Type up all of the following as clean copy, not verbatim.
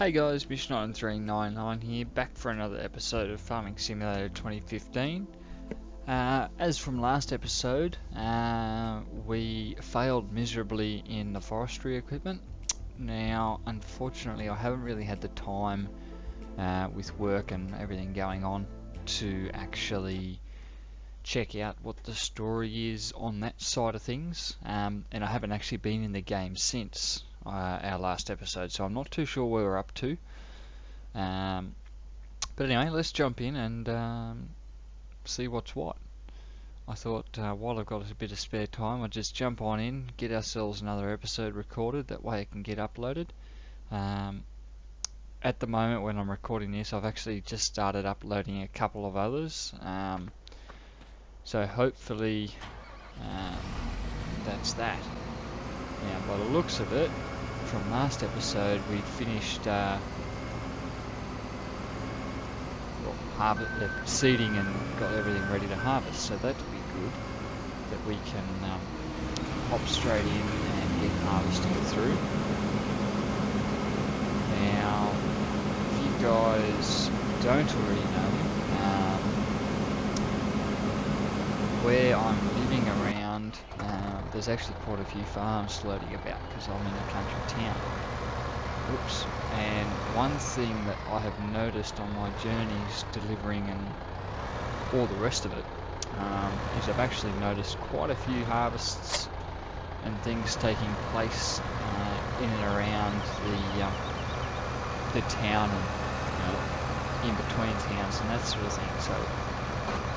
Hey guys, Mish9399 here, back for another episode of Farming Simulator 2015. As from last episode, we failed miserably in the forestry equipment. Now, unfortunately, I haven't really had the time with work and everything going on to actually check out what the story is on that side of things, and I haven't actually been in the game since our last episode, so I'm not too sure where we're up to. But anyway, let's jump in and see what's what. I thought while I've got a bit of spare time, I'll just jump on in, get ourselves another episode recorded, that way it can get uploaded. At the moment when I'm recording this, I've actually just started uploading a couple of others, so hopefully that's that. Now, by the looks of it, from last episode, we'd finished seeding and got everything ready to harvest, so that'd be good, that we can hop straight in and get harvesting through. Now, if you guys don't already know, where I'm living around, there's actually quite a few farms floating about because I'm in a country town. Oops. And one thing that I have noticed on my journeys delivering and all the rest of it is I've actually noticed quite a few harvests and things taking place in and around the town and in between towns and that sort of thing. So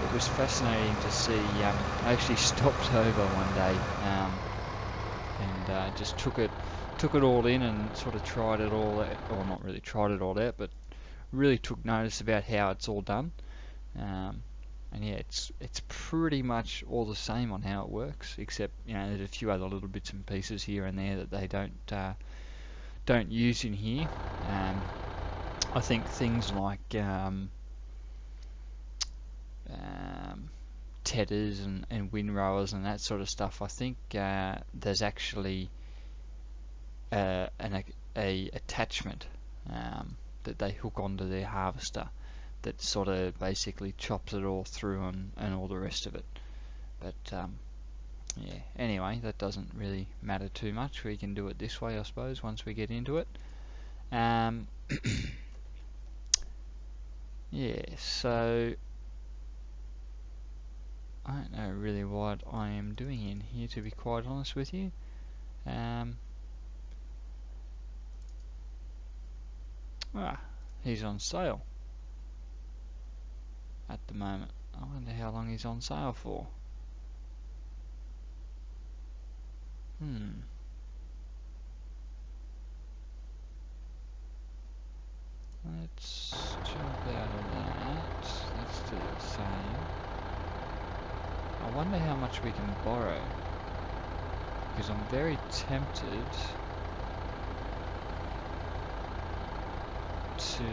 it was fascinating to see. I actually stopped over one day and just took it all in and sort of tried it all out, or not really tried it all out, but really took notice about how it's all done. And yeah, it's pretty much all the same on how it works, except there's a few other little bits and pieces here and there that they don't use in here. I think things like tedders and windrowers and that sort of stuff, I think there's actually an attachment that they hook onto their harvester that sort of basically chops it all through and all the rest of it. But yeah, anyway, that doesn't really matter too much. We can do it this way, I suppose, once we get into it. Yeah, so I don't know really what I am doing in here, to be quite honest with you. He's on sale at the moment. I wonder how long he's on sale for. Let's jump out of that. Let's do the same. I wonder how much we can borrow, because I'm very tempted to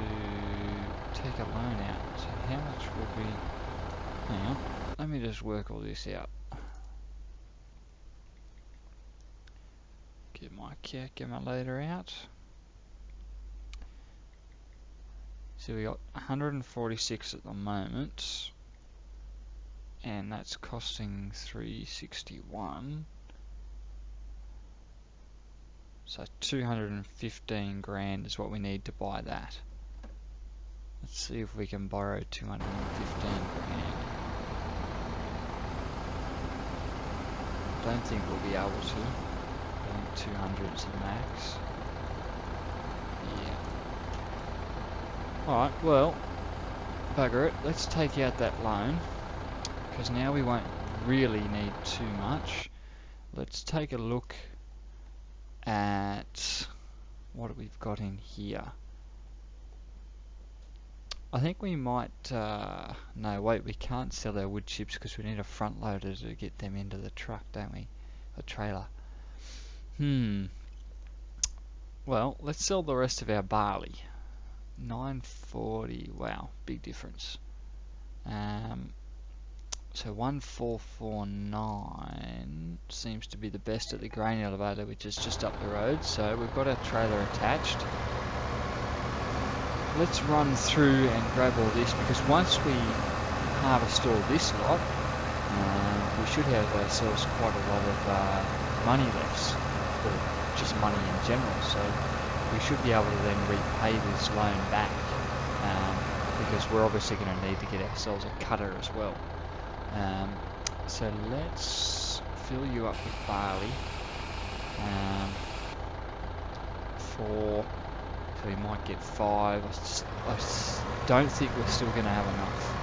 take a loan out. So how much would we... Hang on, let me just work all this out. Get my calculator out. So we got 146 at the moment, and that's costing 361. So 215 grand is what we need to buy that. Let's see if we can borrow 215 grand. Don't think we'll be able to. I think 200 is the max. Yeah. Alright, well, bugger it. Let's take out that loan, because now we won't really need too much. Let's take a look at what we've got in here. I think we might no wait, we can't sell our wood chips because we need a front loader to get them into the truck, don't we? A trailer. Well, let's sell the rest of our barley. 940, wow, big difference. So 1449 seems to be the best at the grain elevator, which is just up the road. So we've got our trailer attached. let's run through and grab all this, because once we harvest all this lot, we should have ourselves quite a lot of money left, or just money in general, so we should be able to then repay this loan back, because we're obviously going to need to get ourselves a cutter as well. So let's fill you up with barley, so we might get 5. I don't think we're still going to have enough,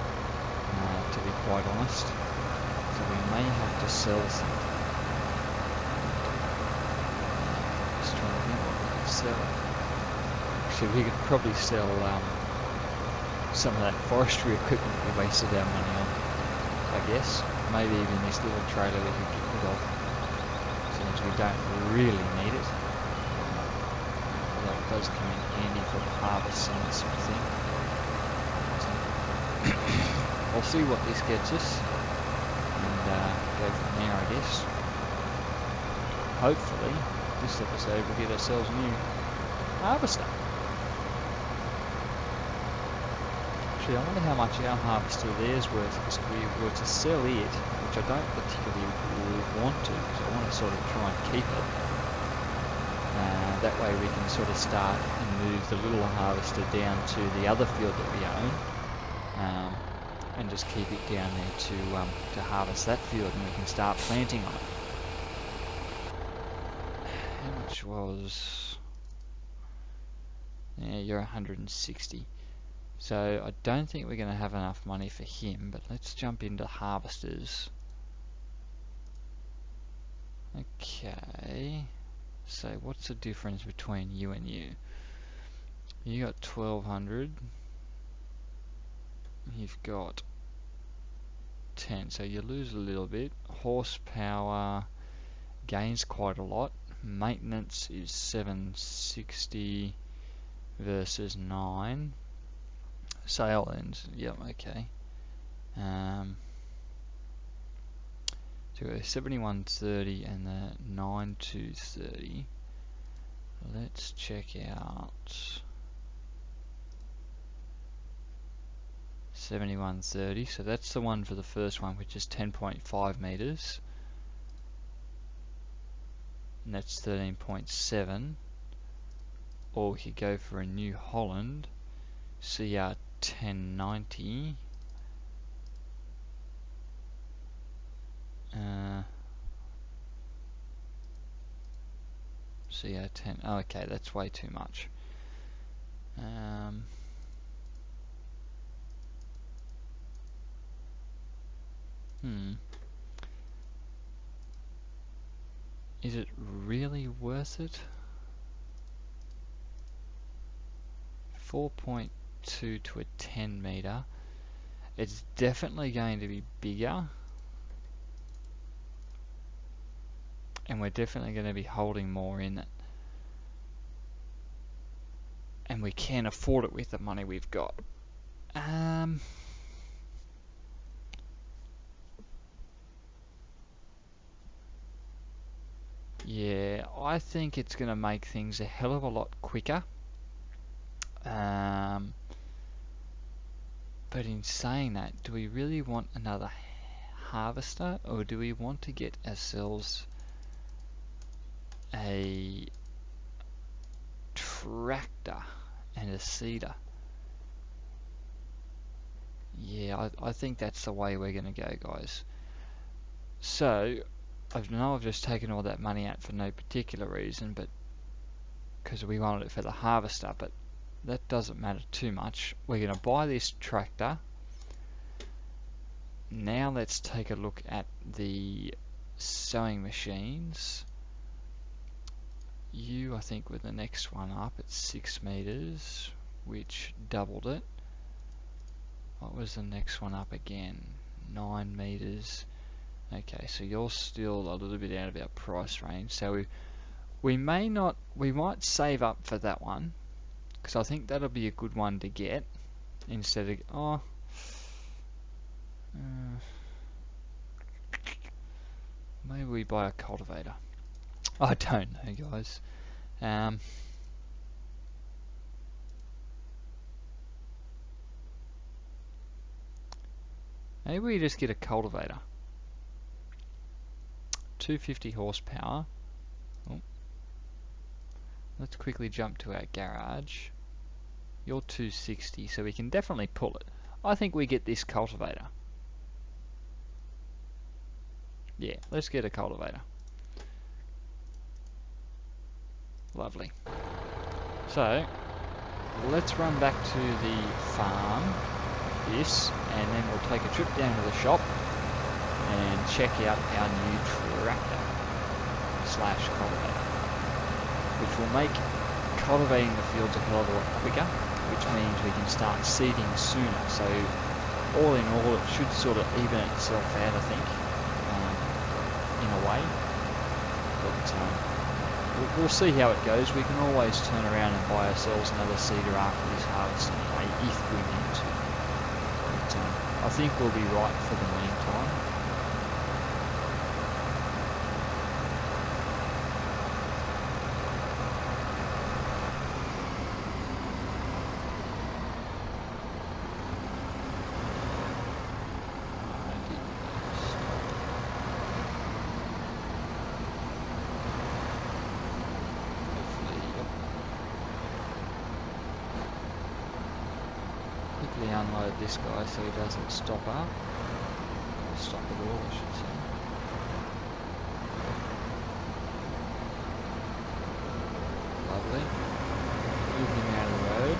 to be quite honest. So we may have to sell something. Just trying to think what we could sell. Actually, we could probably sell some of that forestry equipment we wasted our money on, I guess. Maybe even this little trailer we could get rid of, since we don't really need it. Although it does come in handy for the harvest and that sort of thing. So I'll see what this gets us, and go from there, I guess. Hopefully, this episode we'll get ourselves a new harvester. Actually, I wonder how much our harvester there's worth, because if we were to sell it, which I don't particularly want to, because I want to sort of try and keep it. That way we can sort of start and move the little harvester down to the other field that we own, and just keep it down there to harvest that field, and we can start planting on it. How much was... Yeah, you're 160. So I don't think we're going to have enough money for him, but let's jump into harvesters. Okay, so what's the difference between you and you? You got 1200, you've got 10, so you lose a little bit. Horsepower gains quite a lot. Maintenance is 760 versus 9. Sale ends, yep, okay. So we've got 7130 and the 9230. Let's check out 7130. So that's the one for the first one, which is 10.5 meters. And that's 13.7. Or we could go for a New Holland CR 1090. CR10. Oh, okay, that's way too much. Is it really worth it? 4.2 to a 10 meter. It's definitely going to be bigger, and we're definitely going to be holding more in it, and we can afford it with the money we've got. Yeah, I think it's going to make things a hell of a lot quicker. But in saying that, do we really want another harvester, or do we want to get ourselves a tractor and a seeder? Yeah, I think that's the way we're going to go, guys. So, I know I've just taken all that money out for no particular reason, but because we wanted it for the harvester, but that doesn't matter too much. We're going to buy this tractor. Now let's take a look at the sewing machines. You, I think, were the next one up at 6 meters, which doubled it. What was the next one up again? 9 meters. Okay, so you're still a little bit out of our price range. So we might save up for that one, because I think that'll be a good one to get instead of maybe we buy a cultivator. I don't know, guys. Maybe we just get a cultivator. 250 horsepower. Oh. Let's quickly jump to our garage. You're 260, so we can definitely pull it. I think we get this cultivator. Yeah, let's get a cultivator. Lovely. So, let's run back to the farm, this, and then we'll take a trip down to the shop and check out our new tractor slash cultivator, which will make cultivating the fields a hell of a lot quicker, which means we can start seeding sooner. So all in all, it should sort of even itself out, I think, in a way. But we'll see how it goes. We can always turn around and buy ourselves another seeder after this harvest anyway, if we need to. But I think we'll be right for the meantime. Unload this guy so he doesn't stop up. Or stop at all, I should say. Lovely. Move him out of the road.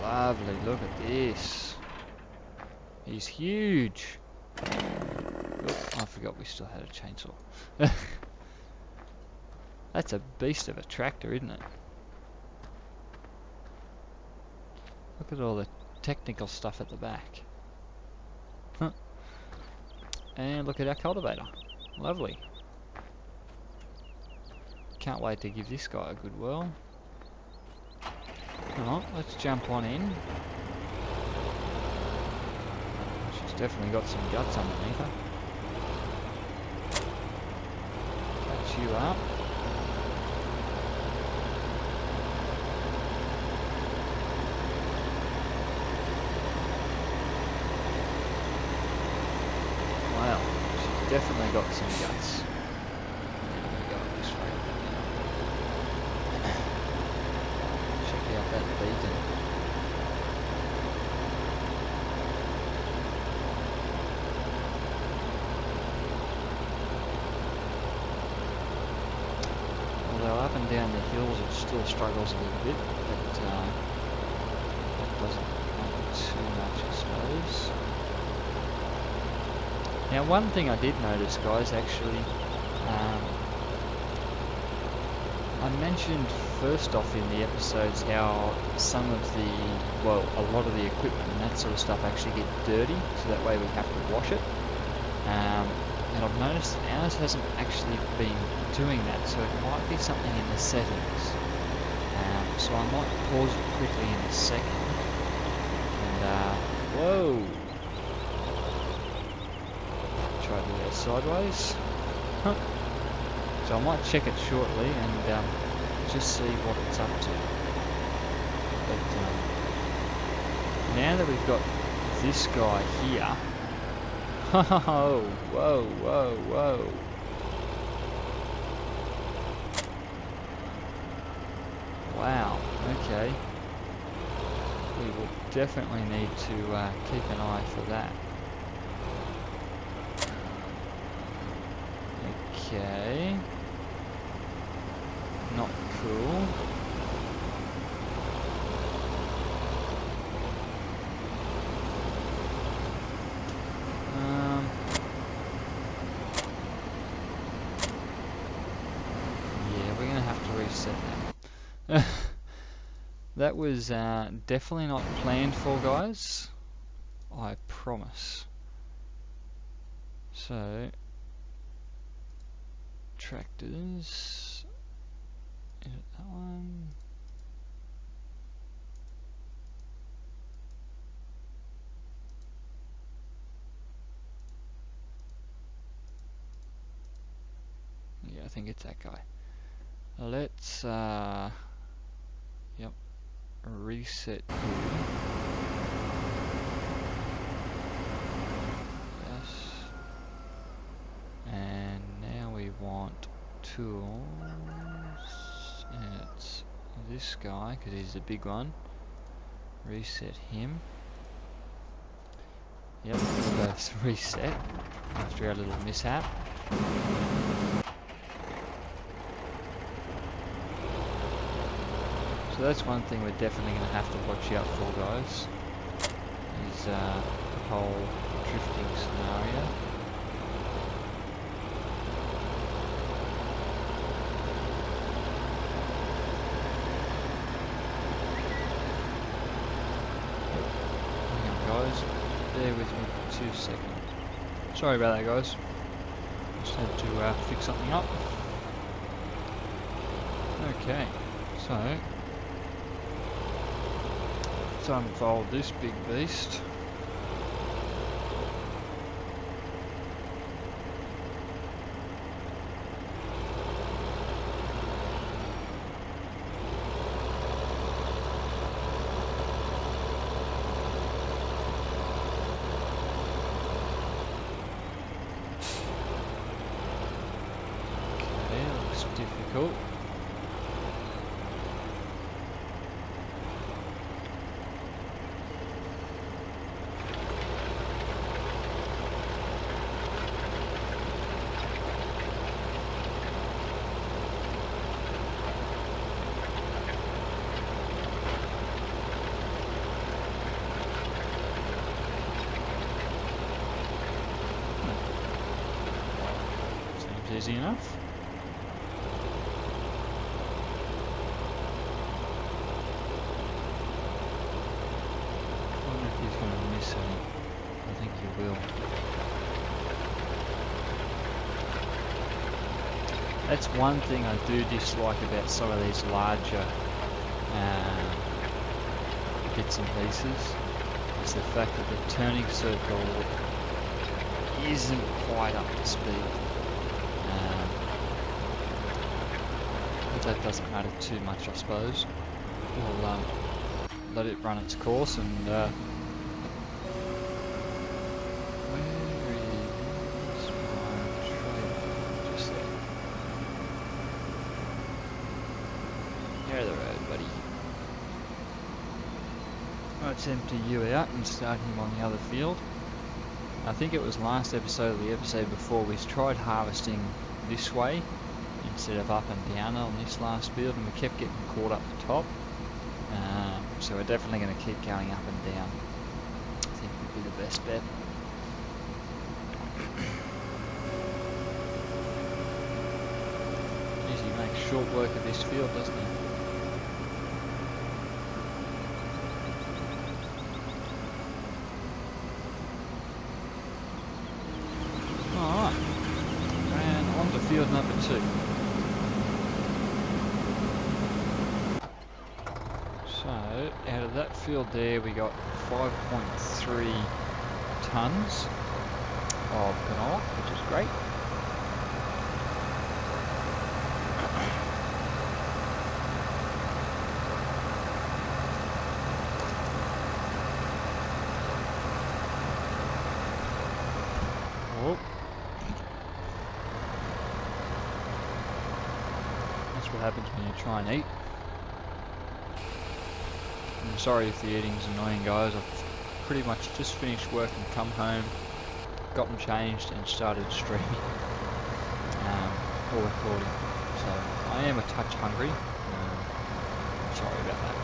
Lovely, look at this. He's huge. I forgot we still had a chainsaw. That's a beast of a tractor, isn't it? Look at all the technical stuff at the back. Huh. And look at our cultivator. Lovely. Can't wait to give this guy a good whirl. Alright, let's jump on in. She's definitely got some guts underneath her. Catch you up. Wow, she's definitely got some guts. There we go, this way. Check out that beacon. Although up and down the hills it still struggles a little bit, but that doesn't matter too much, I suppose. Now one thing I did notice, guys, actually, I mentioned first off in the episodes how some of the, well, a lot of the equipment and that sort of stuff actually get dirty, so that way we have to wash it. And I've noticed that ours hasn't actually been doing that, so it might be something in the settings. So I might pause it quickly in a second. And, whoa! Try to do that sideways. Huh. So I might check it shortly and just see what it's up to. But now that we've got this guy here, oh, whoa, whoa, whoa. Wow, okay. We will definitely need to keep an eye for that. Okay. Not cool. Yeah, we're gonna have to reset that. That was definitely not planned for, guys. I promise. So, tractors. Is it that one? Yeah, I think it's that guy. Let's yep, reset here. Yes. And now we want tools, and it's this guy because he's the big one. Reset him. Yep, that's reset after our little mishap. So that's one thing we're definitely going to have to watch out for, guys, is the whole drifting scenario. Hang on, guys, bear with me for 2 seconds. Sorry about that, guys. Just had to fix something up. Okay, so let's unfold this big beast. Okay, looks difficult. Easy enough. I wonder if he's going to miss any. I think he will. That's one thing I do dislike about some of these larger bits and pieces, is the fact that the turning circle isn't quite up to speed. But that doesn't matter too much, I suppose. We'll let it run its course, and where is my trailer? Just there. Near the road, buddy. Let's empty you out and start him on the other field. I think it was last episode or the episode before we tried harvesting this way instead of up and down on this last field, and we kept getting caught up the top. So we're definitely going to keep going up and down. I think would be the best bet. Geez, he makes short work of this field, doesn't he? Alright, and on to field number 2. So, out of that field there, we got 5.3 tons of canola, which is great. Oh. That's what happens when you try and eat. I'm sorry if the eating's annoying, guys. I've pretty much just finished work and come home, got them changed and started streaming or recording. So I am a touch hungry. Sorry about that.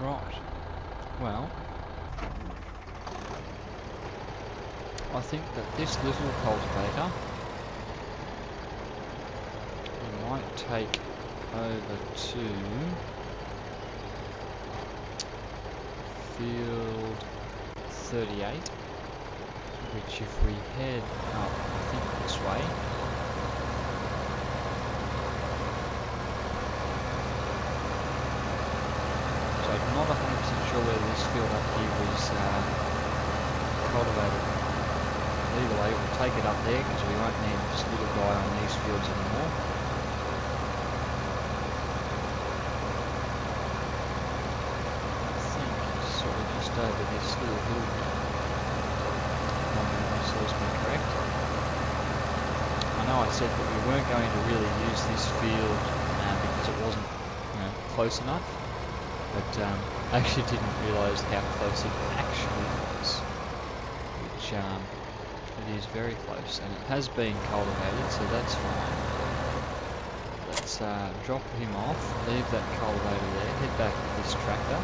Right. Well, I think that this little cultivator we might take over to field 38, which if we head up, I think this way, whether this field up here was cultivated. Either way, we'll take it up there because we won't need this little guy on these fields anymore. I think it's sort of just over this little hill here. If my memory serves me correct. I know I said that we weren't going to really use this field because it wasn't, close enough, but I actually didn't realise how close it actually was, which it is very close, and it has been cultivated, so that's fine. Let's drop him off, leave that cultivator there, head back with this tractor.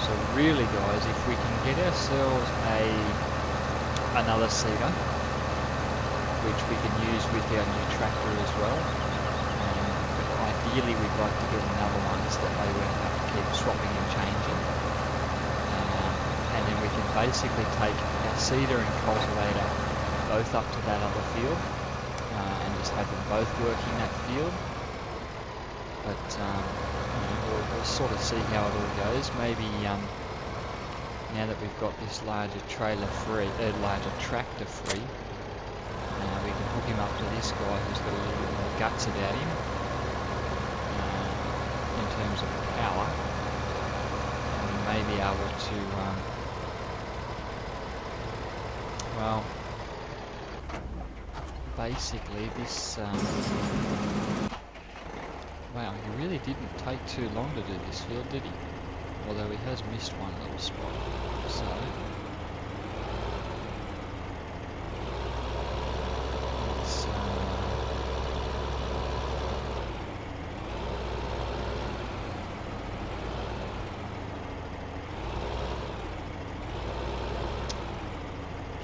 So really guys, if we can get ourselves another seeder, which we can use with our new tractor as well, but ideally we'd like to get another one so that way we don't have to keep swapping and changing. And then we can basically take our seeder and cultivator both up to that other field and just have them both working that field. But we'll sort of see how it all goes. Maybe now that we've got this larger tractor free, we can hook him up to this guy who's got a little bit more guts about him in terms of power, and we may be able to, well, basically this. Wow, he really didn't take too long to do this field, did he? Although he has missed one little spot. So let's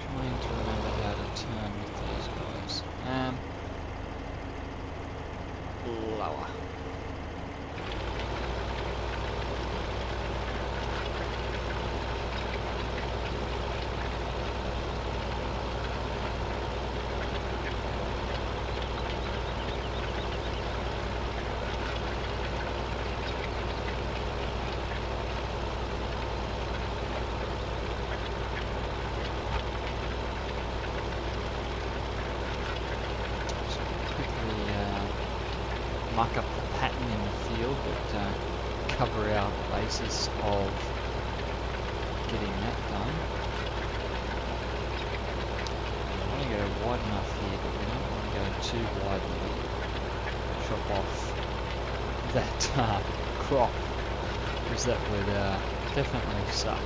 trying to remember how to turn with these guys. Lower. Muck up the pattern in the field, but cover our basis of getting that done. We want to go wide enough here, but we don't want to go too wide that we chop off that crop, because that would definitely suck.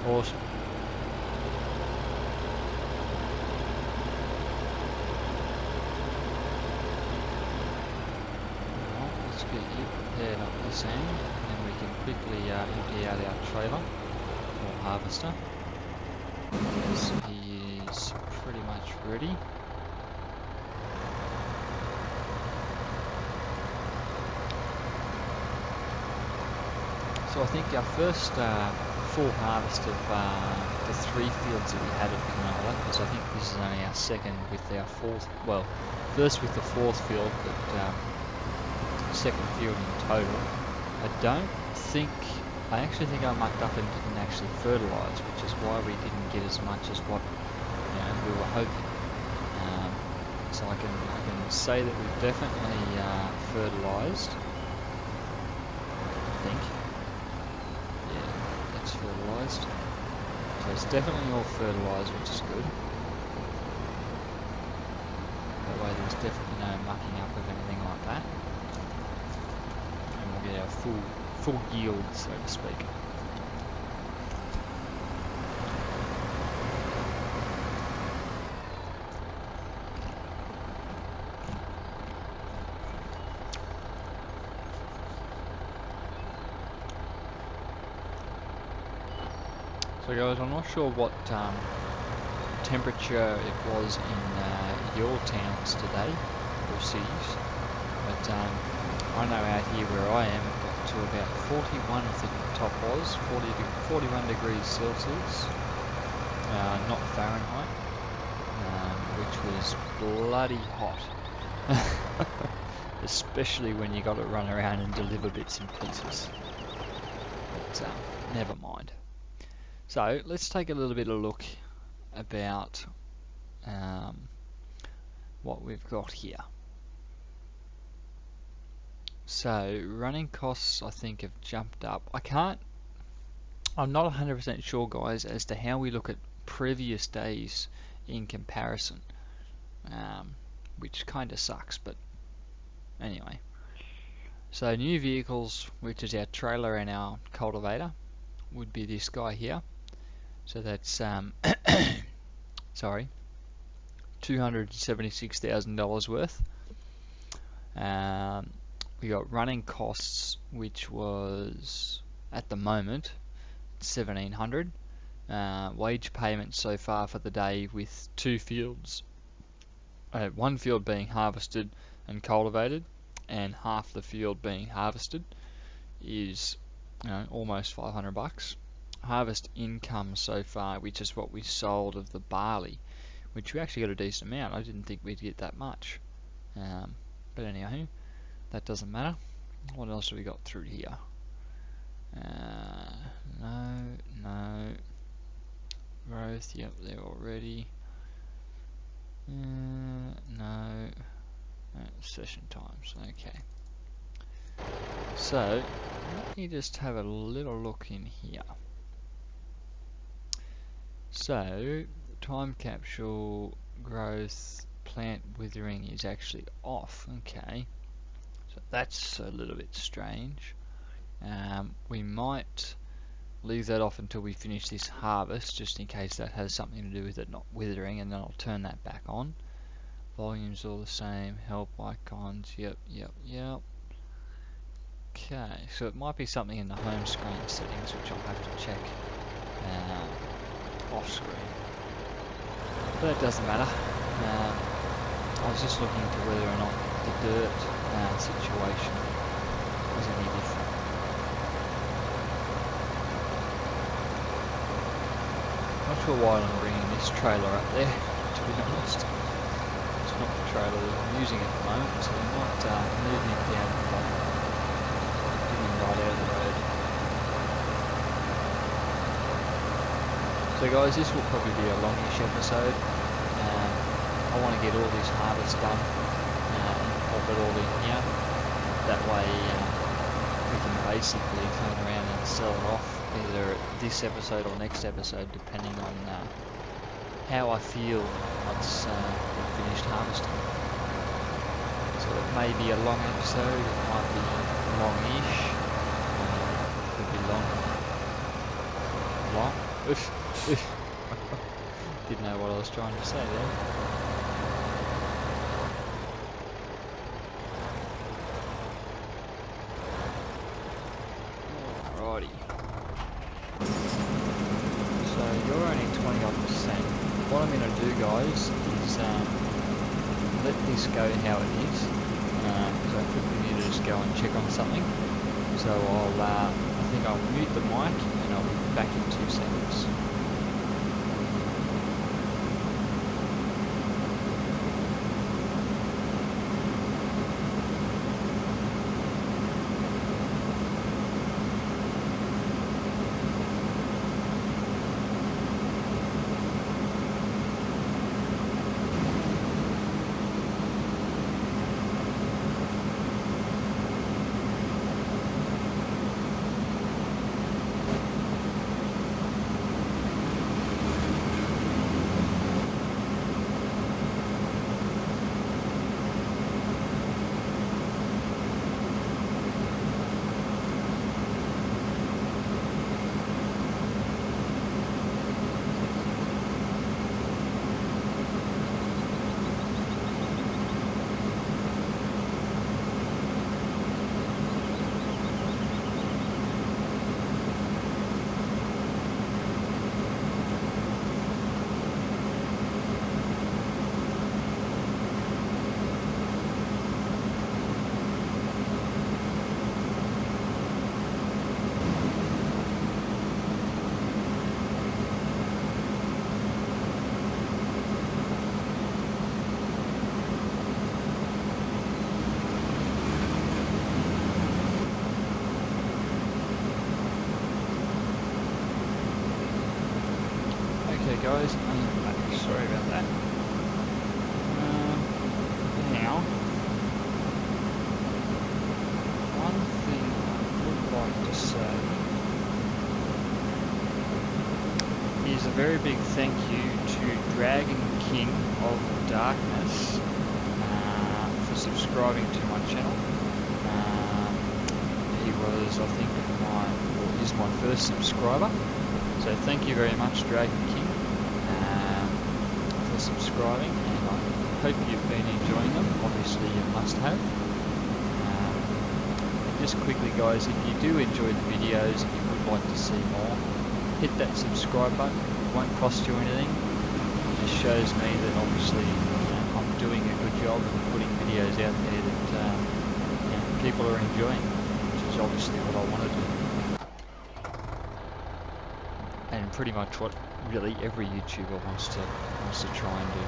Awesome. Well, let's get you prepared up this end, and we can quickly empty out our trailer or harvester. Yes, he is pretty much ready. So I think our first full harvest of the 3 fields that we had at canola, because I think this is only our second with our 4th, well, first with the 4th field, but second field in total. I don't think I actually think I mucked up and didn't actually fertilise, which is why we didn't get as much as what we were hoping. So I can say that we've definitely fertilised. I think. Yeah, that's fertilised. So it's definitely all fertilised, which is good. That way there's definitely no mucking up of anything like that. And we'll get our full yield, so to speak. So guys, I'm not sure what temperature it was in your towns today, or cities, but I know out here where I am it got to about 41, I think the top was, 41 degrees Celsius, not Fahrenheit, which was bloody hot. Especially when you got to run around and deliver bits and pieces. But never mind. So let's take a little bit of a look about what we've got here. So running costs I think have jumped up. I'm not 100% sure guys as to how we look at previous days in comparison, which kind of sucks, but anyway. So new vehicles, which is our trailer and our cultivator, would be this guy here. So that's sorry, $276,000 worth. We got running costs, which was at the moment $1,700. Wage payments so far for the day with two fields, one field being harvested and cultivated, and half the field being harvested, is almost $500. Harvest income so far, which is what we sold of the barley, which we actually got a decent amount. I didn't think we'd get that much, but anyway, that doesn't matter. What else have we got through here? No growth, yep, there already. No session times. Okay, so let me just have a little look in here. So time capsule growth plant withering is actually off. Okay, so that's a little bit strange. We might leave that off until we finish this harvest, just in case that has something to do with it not withering, and then I'll turn that back on. Volume's all the same, help icons, yep. Okay, so it might be something in the home screen settings, which I'll have to check off screen. But it doesn't matter. I was just looking into whether or not the dirt situation was any different. Not sure why I'm bringing this trailer up there, to be honest. It's not the trailer that I'm using at the moment, so we might move him down at the bottom. Get him right out of the road. So guys, this will probably be a longish episode. I want to get all this harvest done and pop it all in here. That way we can basically turn around and sell it off either this episode or next episode, depending on how I feel once we've finished harvesting. So it may be a long episode, it might be long-ish, it could be long. Didn't know what I was trying to say there. Alrighty. So you're only 20%. What I'm going to do, guys, is let this go how it is. So I quickly need to just go and check on something. So I think I'll mute the mic and I'll be back in 2 seconds. guys. Sorry about that. Now, one thing I would like to say is a very big thank you to Dragon King of Darkness for subscribing to my channel. He was, I think, is my first subscriber. So thank you very much, Dragon King, for subscribing, and I hope you've been enjoying them. Obviously you must have. Just quickly guys, if you do enjoy the videos and you would like to see more, hit that subscribe button. It won't cost you anything. It just shows me that obviously I'm doing a good job and putting videos out there that people are enjoying, which is obviously what I want to do. And pretty much what really every YouTuber wants to try and do.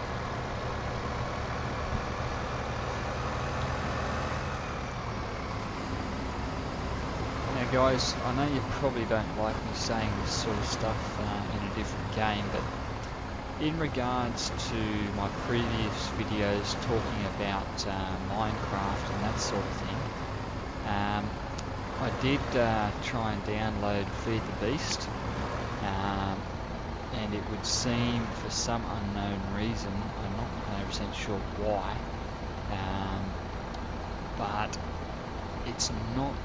Now guys, I know you probably don't like me saying this sort of stuff in a different game, but in regards to my previous videos talking about Minecraft and that sort of thing, I did try and download Feed the Beast. And it would seem, for some unknown reason, I'm not 100% sure why, but it's not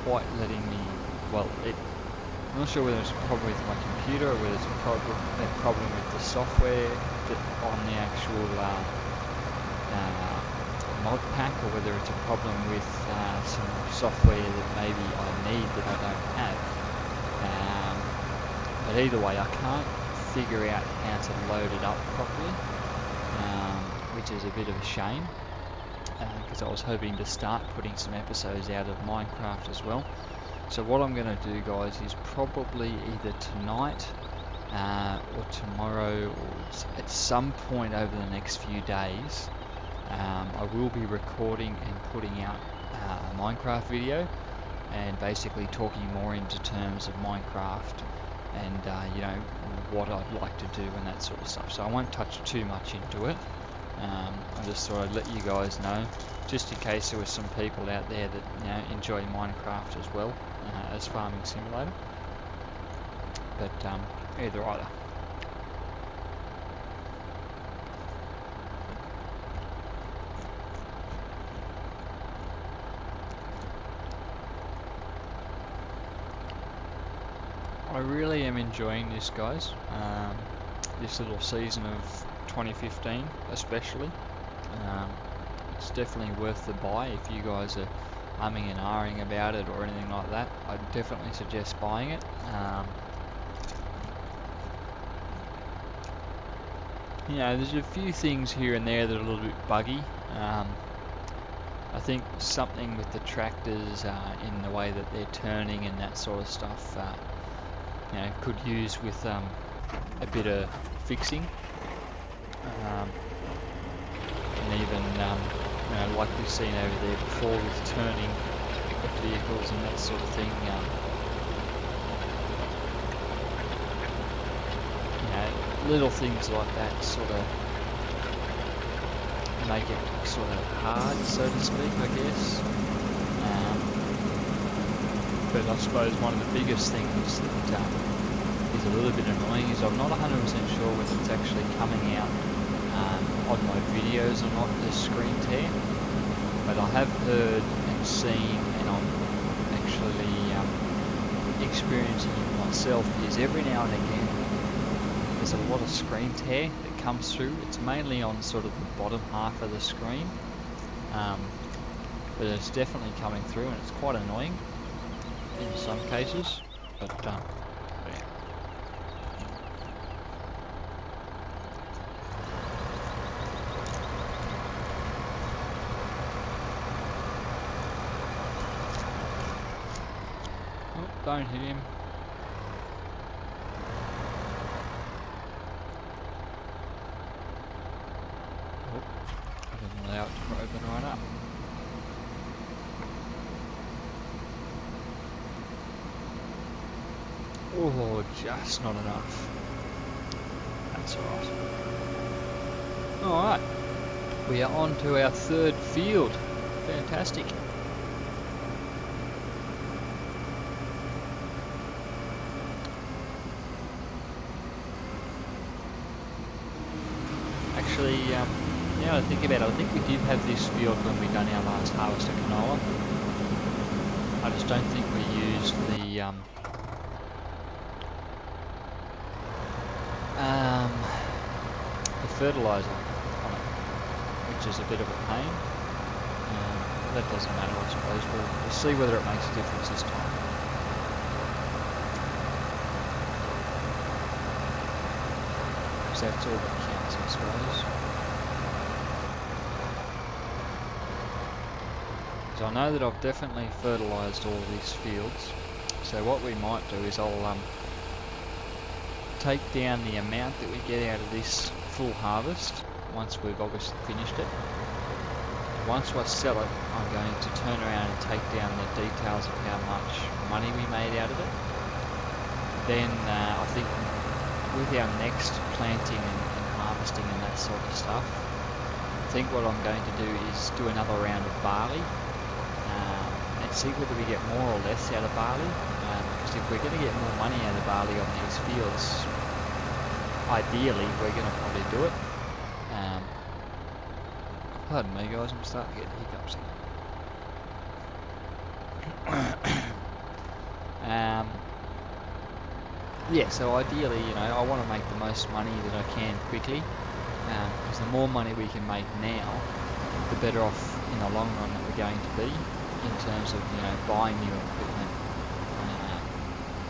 quite letting me, well, I'm not sure whether it's a problem with my computer or whether it's a problem with the software on the actual mod pack, or whether it's a problem with some software that maybe I need that I don't have. But either way, I can't figure out how to load it up properly, which is a bit of a shame, because I was hoping to start putting some episodes out of Minecraft as well. So what I'm going to do guys is probably either tonight or tomorrow, or at some point over the next few days, I will be recording and putting out a Minecraft video, and basically talking more into terms of Minecraft and you know, what I'd like to do and that sort of stuff. So I won't touch too much into it. I just thought I'd let you guys know, just in case there were some people out there that enjoy Minecraft as well as Farming Simulator. But either. I really am enjoying this, guys. This little season of 2015 especially. It's definitely worth the buy if you guys are umming and ahhing about it or anything like that. I'd definitely suggest buying it. You know, there's a few things here and there that are a little bit buggy. I think something with the tractors in the way that they're turning and that sort of stuff, you know, could use with a bit of fixing, and even you know, like we've seen over there before with turning of vehicles and that sort of thing. You know, little things like that sort of make it sort of hard, so to speak, I guess. But I suppose one of the biggest things that is a little bit annoying is I'm not 100% sure whether it's actually coming out on my videos or not, the screen tear. But I have heard and seen, and I'm actually experiencing it myself, is every now and again there's a lot of screen tear that comes through. It's mainly on sort of the bottom half of the screen, but it's definitely coming through, and it's quite annoying in some cases, but yeah. Oh, don't hit him. Oh, I didn't allow it to open right up. Oh, just not enough. That's alright. Alright. We are on to our third field. Fantastic. Actually, now that I think about it, I think we did have this field when we done our last harvest of canola. I just don't think we used the fertilizer on it, which is a bit of a pain. That doesn't matter, I suppose. We'll see whether it makes a difference this time. Because that's all that counts, I suppose. So I know that I've definitely fertilised all these fields. So what we might do is I'll take down the amount that we get out of this full harvest once we've obviously finished it. Once I sell it, I'm going to turn around and take down the details of how much money we made out of it. Then I think with our next planting and harvesting and that sort of stuff, I think what I'm going to do is do another round of barley and see whether we get more or less out of barley. Because if we're going to get more money out of barley on these fields, ideally we're going to probably do it. Pardon me guys, I'm starting to get hiccups here. Yeah, so ideally, you know, I want to make the most money that I can quickly, because the more money we can make now, the better off in the long run that we're going to be in terms of, you know, buying new equipment,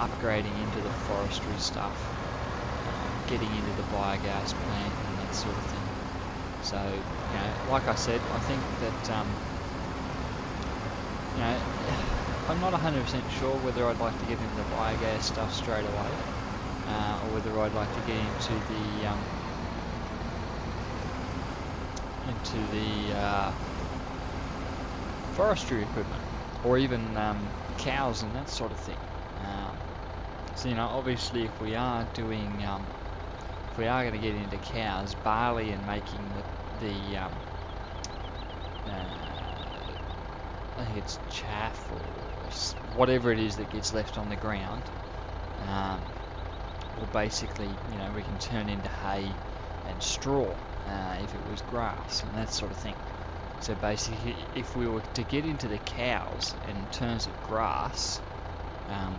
upgrading into the forestry stuff, getting into the biogas plant and that sort of thing. So, you know, like I said, I think that, you know, I'm not 100% sure whether I'd like to get into the biogas stuff straight away, or whether I'd like to get into the forestry equipment, or even cows and that sort of thing. So, you know, obviously if we are doing, if we are going to get into cows, barley and making I think it's chaff or whatever it is that gets left on the ground, or basically, you know, we can turn into hay and straw if it was grass and that sort of thing. So basically, if we were to get into the cows in terms of grass,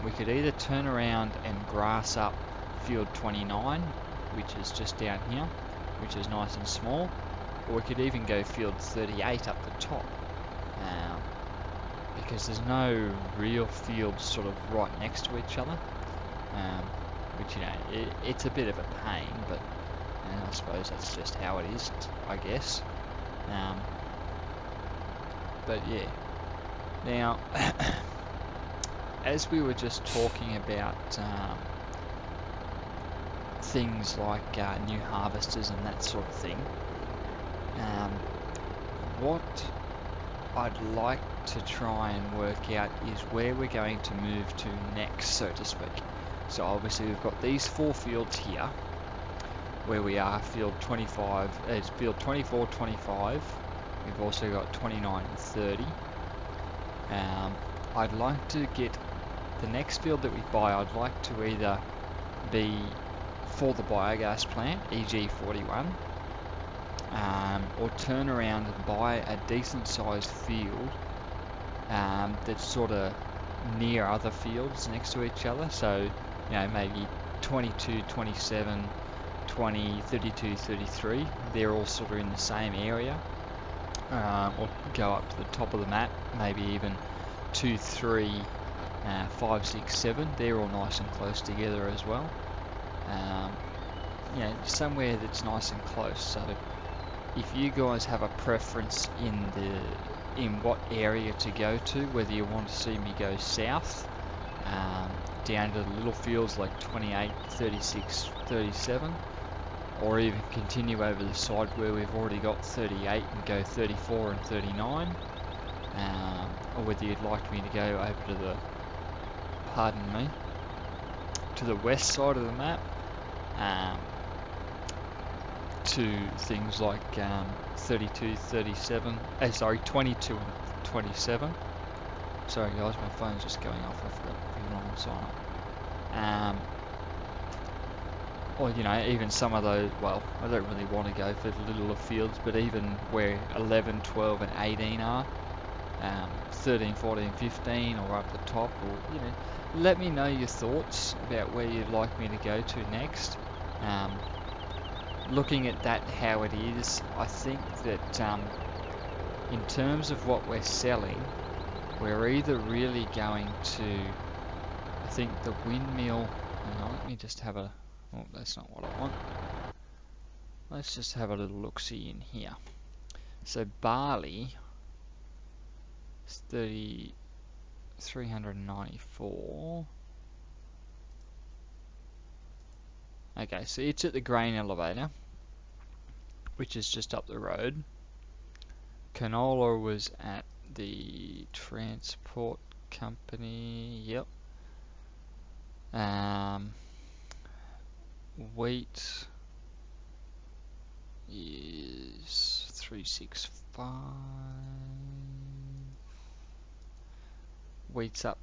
we could either turn around and grass up field 29, which is just down here, which is nice and small, or we could even go field 38 up the top, because there's no real fields sort of right next to each other, which, you know, it's a bit of a pain, but I suppose that's just how it is, I guess. But yeah, now as we were just talking about things like new harvesters and that sort of thing, what I'd like to try and work out is where we're going to move to next, so to speak. So obviously we've got these 4 fields here where we are, field 25, it's field 24, 25, we've also got 29 and 30. I'd like to get the next field that we buy, I'd like to either be for the biogas plant, e.g. 41, or turn around and buy a decent sized field that's sort of near other fields next to each other. So, you know, maybe 22, 27, 20, 32, 33, they're all sort of in the same area, or go up to the top of the map, maybe even 2, 3, 5, 6, 7, they're all nice and close together as well. You know, somewhere that's nice and close. So if you guys have a preference in what area to go to, whether you want to see me go south, down to the little fields like 28, 36, 37, or even continue over the side where we've already got 38 and go 34 and 39, or whether you'd like me to go over to the, pardon me, to the west side of the map, to things like 32, 37, sorry, 22 and 27. Sorry guys, my phone's just going off. I forgot to put it on silent. Or you know, even some of those, well, I don't really want to go for the littler fields, but even where 11, 12 and 18 are, 13, 14, 15 or up the top, or you know, let me know your thoughts about where you'd like me to go to next. Looking at that how it is, I think that in terms of what we're selling, we're either really going to, I think the windmill, hang on, let me just have a, oh that's not what I want. Let's just have a little look-see in here. So barley is 394. Okay, so it's at the grain elevator, which is just up the road. Canola was at the transport company, yep. Wheat is 365. Wheat's up.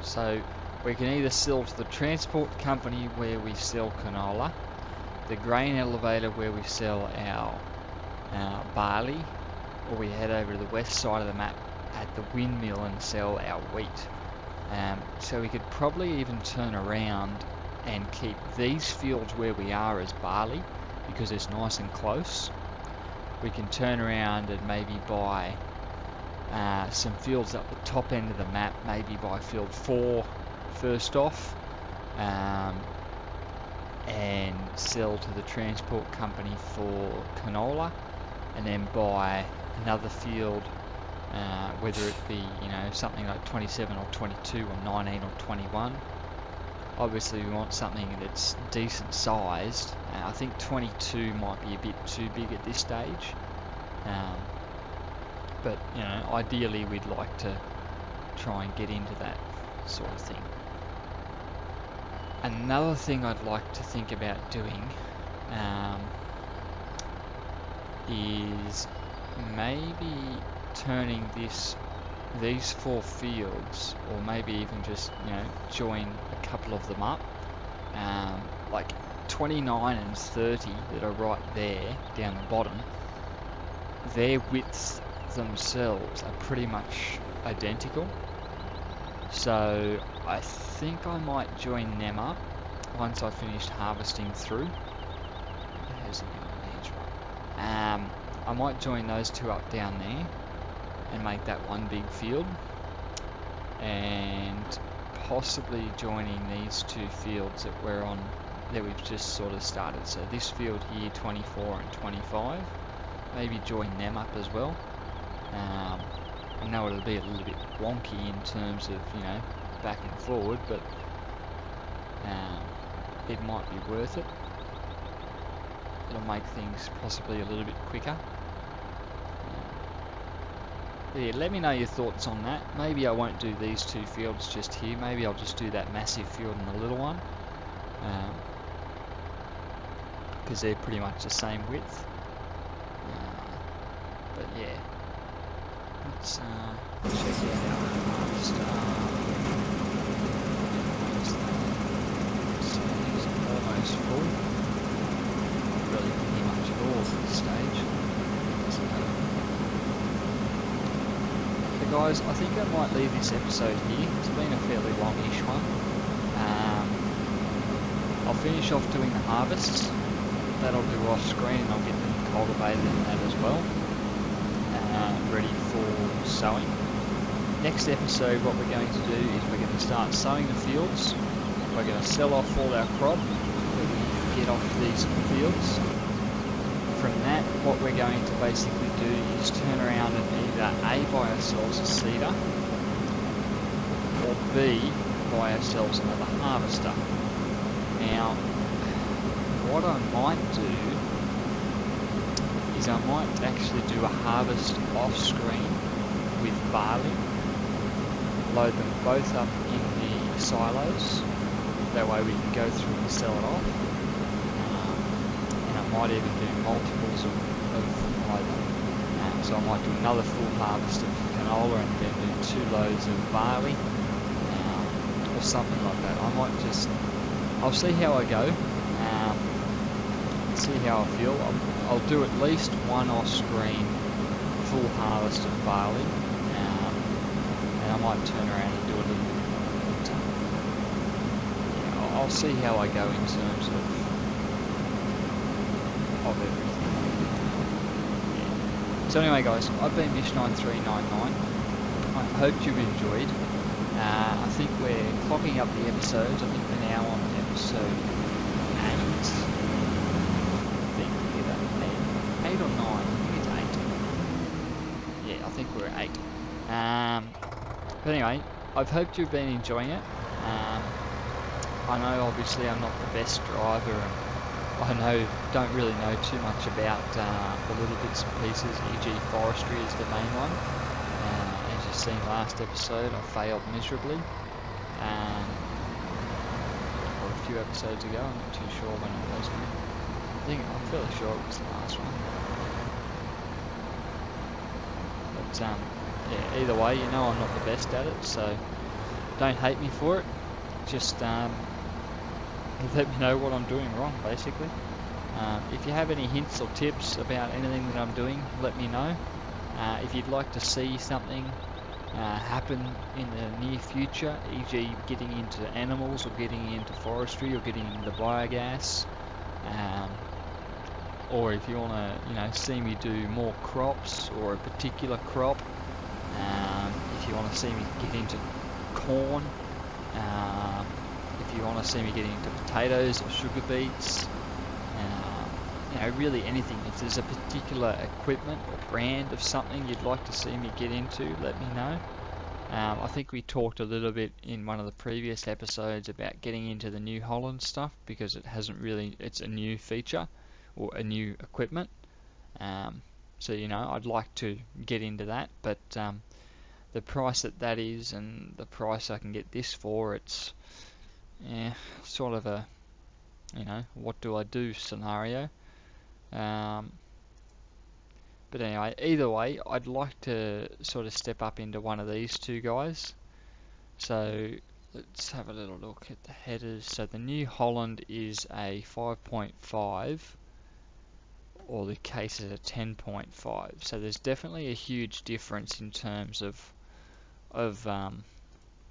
So we can either sell to the transport company where we sell canola, the grain elevator where we sell our barley, or we head over to the west side of the map at the windmill and sell our wheat. So we could probably even turn around and keep these fields where we are as barley because it's nice and close. We can turn around and maybe buy some fields up the top end of the map, maybe buy field 4 first off, and sell to the transport company for canola, and then buy another field, whether it be, you know, something like 27 or 22 or 19 or 21. Obviously we want something that's decent sized. I think 22 might be a bit too big at this stage, but you know, ideally we'd like to try and get into that sort of thing. Another thing I'd like to think about doing is maybe turning these 4 fields, or maybe even just, you know, join a couple of them up, like 29 and 30 that are right there down the bottom. Their widths themselves are pretty much identical, so I think I might join them up once I finished harvesting through. How's it going? I might join those 2 up down there and make that one big field, and possibly joining these 2 fields that we're on, that we've just sort of started. So this field here, 24 and 25, maybe join them up as well. I know it'll be a little bit wonky in terms of, you know, back and forward, but it might be worth it. It'll make things possibly a little bit quicker. Yeah, let me know your thoughts on that. Maybe I won't do these 2 fields just here. Maybe I'll just do that massive field and the little one, because they're pretty much the same width. But yeah, let's check out our harvest. So it's almost full. Really pretty much at all at this stage. So guys, I think I might leave this episode here. It's been a fairly longish one. I'll finish off doing the harvests. That'll do off screen, and I'll get them cultivated in that as well. Ready for sowing. Next episode, what we're going to do is we're going to start sowing the fields. We're going to sell off all our crop that we get off these fields. From that, what we're going to basically do is turn around and either A, buy ourselves a seeder, or B, buy ourselves another harvester. Now, what I might do is I might actually do a harvest off screen with barley, load them both up in the silos, that way we can go through and sell it off, and I might even do multiples of either. So I might do another full harvest of canola and then do 2 loads of barley, or something like that. I'll see how I go, see how I feel. I'll do at least one off-screen full harvest of barley, and I might turn around and do a little bit more. But, yeah, I'll see how I go in terms of everything. So anyway guys, I've been Mish9399. I hope you've enjoyed. I think we're clocking up the episodes. I think we're now on episode 8. I think either 8 or 9. I think it's 8. Yeah, I think we're at 8. But anyway, I've hoped you've been enjoying it. I know obviously I'm not the best driver, and don't really know too much about the little bits and pieces, e.g. forestry is the main one. As you've seen last episode, I failed miserably. Or a few episodes ago, I'm not too sure when it was. I'm fairly sure it was the last one. But yeah, either way, you know I'm not the best at it, so don't hate me for it. Just let me know what I'm doing wrong, basically. If you have any hints or tips about anything that I'm doing, let me know. If you'd like to see something happen in the near future, e.g. getting into animals or getting into forestry or getting into biogas, or if you want to see me do more crops or a particular crop, if you want to see me get into corn, if you want to see me getting into potatoes or sugar beets, really anything. If there's a particular equipment or brand of something you'd like to see me get into, let me know. I think we talked a little bit in one of the previous episodes about getting into the New Holland stuff, because it's a new feature or a new equipment. So I'd like to get into that, but the price that is and the price I can get this for, it's sort of a what do I do scenario. But anyway, either way, I'd like to sort of step up into one of these two guys. So let's have a little look at the headers. So the New Holland is a 5.5, or the case is a 10.5. So there's definitely a huge difference in terms of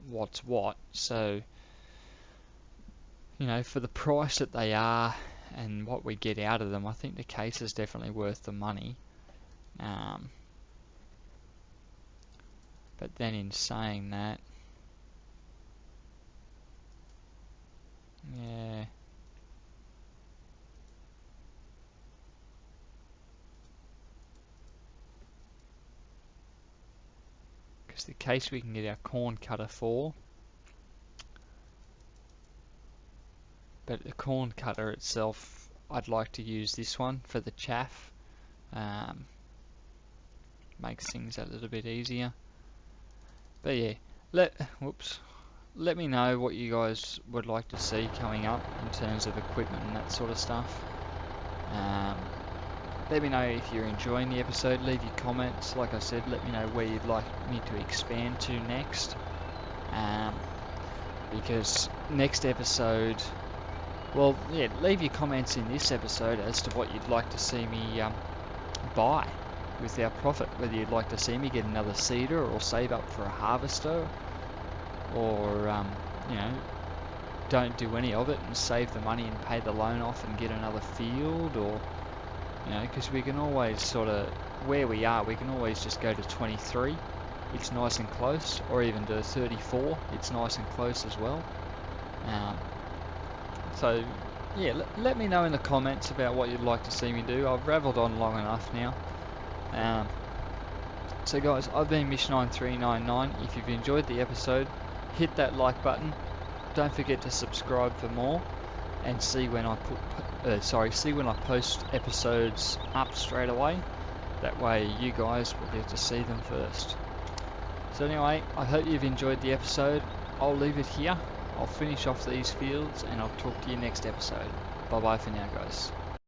what's what. So for the price that they are and what we get out of them, I think the case is definitely worth the money. But then in saying that, yeah, because the case we can get our corn cutter for, but the corn cutter itself, I'd like to use this one for the chaff. Makes things a little bit easier. But yeah, let me know what you guys would like to see coming up in terms of equipment and that sort of stuff. Let me know if you're enjoying the episode. Leave your comments. Like I said, let me know where you'd like me to expand to next. Because next episode, well, yeah, leave your comments in this episode as to what you'd like to see me buy with our profit. Whether you'd like to see me get another seeder, or save up for a harvester, or don't do any of it and save the money and pay the loan off and get another field, or because we can always sort of, where we are, we can always just go to 23. It's nice and close, or even to 34. It's nice and close as well. So yeah, let me know in the comments about what you'd like to see me do. I've rambled on long enough now. So guys, I've been Mish9399. If you've enjoyed the episode, hit that like button. Don't forget to subscribe for more, and see when I post episodes up straight away. That way you guys will get to see them first. So anyway, I hope you've enjoyed the episode. I'll leave it here. I'll finish off these fields and I'll talk to you next episode. Bye bye for now, guys.